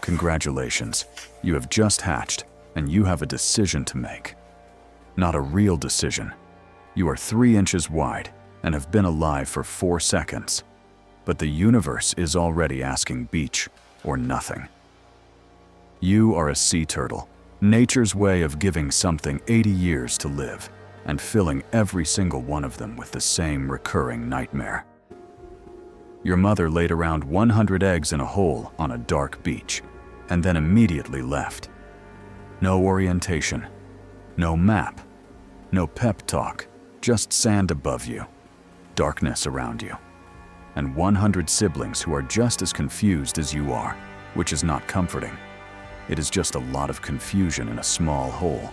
Congratulations, you have just hatched, and you have a decision to make. Not a real decision. You are 3 inches wide and have been alive for 4 seconds. But the universe is already asking beach or nothing. You are a sea turtle, nature's way of giving something 80 years to live and filling every single one of them with the same recurring nightmare. Your mother laid around 100 eggs in a hole on a dark beach and then immediately left. No orientation, no map, no pep talk, just sand above you, darkness around you, and 100 siblings who are just as confused as you are, which is not comforting. It is just a lot of confusion in a small hole.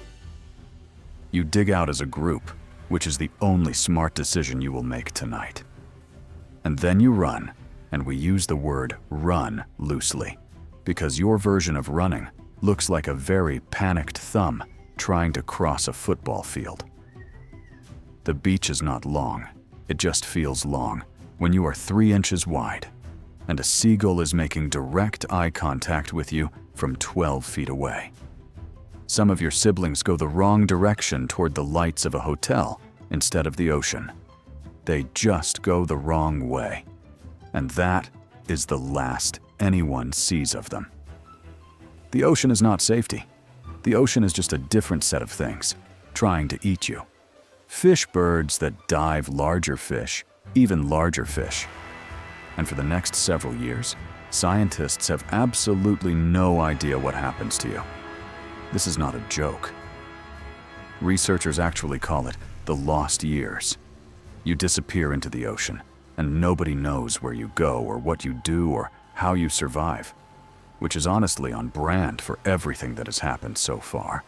You dig out as a group, which is the only smart decision you will make tonight. And then you run, and we use the word run loosely, because your version of running looks like a very panicked thumb trying to cross a football field. The beach is not long, it just feels long when you are 3 inches wide, and a seagull is making direct eye contact with you from 12 feet away. Some of your siblings go the wrong direction toward the lights of a hotel instead of the ocean. They just go the wrong way, and that is the last anyone sees of them. The ocean is not safety. The ocean is just a different set of things, trying to eat you. Fish birds that dive larger fish, even larger fish. And for the next several years, scientists have absolutely no idea what happens to you. This is not a joke. Researchers actually call it the lost years. You disappear into the ocean, and nobody knows where you go or what you do or how you survive, which is honestly on brand for everything that has happened so far.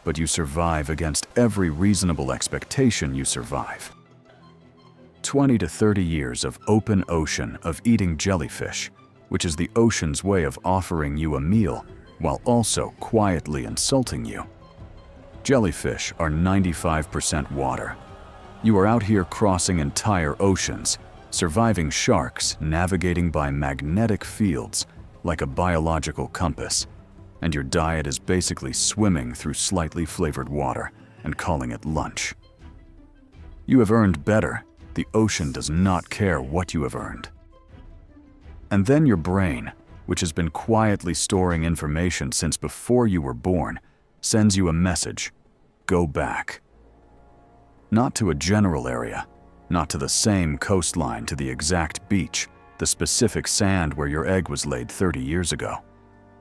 But you survive against every reasonable expectation you survive. 20 to 30 years of open ocean of eating jellyfish, which is the ocean's way of offering you a meal while also quietly insulting you. Jellyfish are 95% water. You are out here crossing entire oceans, surviving sharks, navigating by magnetic fields like a biological compass, and your diet is basically swimming through slightly flavored water and calling it lunch. You have earned better. The ocean does not care what you have earned. And then your brain, which has been quietly storing information since before you were born, sends you a message: go back. Not to a general area, not to the same coastline, to the exact beach, the specific sand where your egg was laid 30 years ago.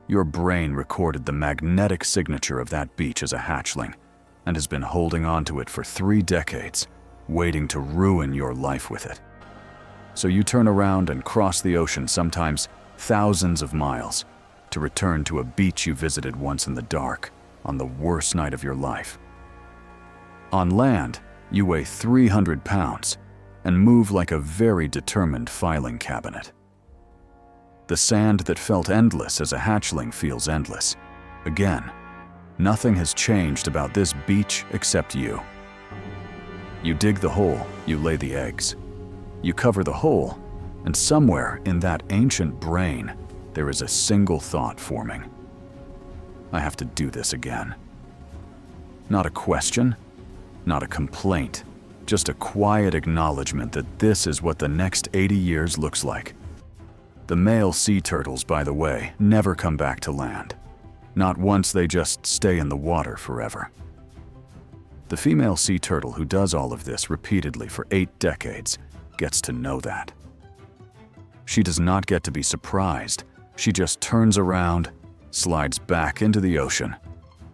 Your brain recorded the magnetic signature of that beach as a hatchling and has been holding on to it for 3 decades, waiting to ruin your life with it. So you turn around and cross the ocean, sometimes thousands of miles, to return to a beach you visited once in the dark, on the worst night of your life. On land, you weigh 300 pounds and move like a very determined filing cabinet. The sand that felt endless as a hatchling feels endless. Again, nothing has changed about this beach except you. You dig the hole, you lay the eggs. You cover the hole, and somewhere in that ancient brain, there is a single thought forming. I have to do this again. Not a question, not a complaint, just a quiet acknowledgement that this is what the next 80 years looks like. The male sea turtles, by the way, never come back to land. Not once, they just stay in the water forever. The female sea turtle who does all of this repeatedly for 8 decades gets to know that. She does not get to be surprised. She just turns around, slides back into the ocean,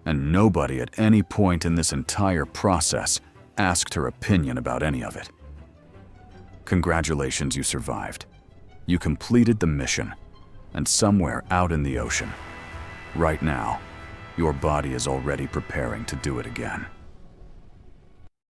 and nobody at any point in this entire process asked her opinion about any of it. Congratulations, you survived. You completed the mission, and somewhere out in the ocean, right now, your body is already preparing to do it again.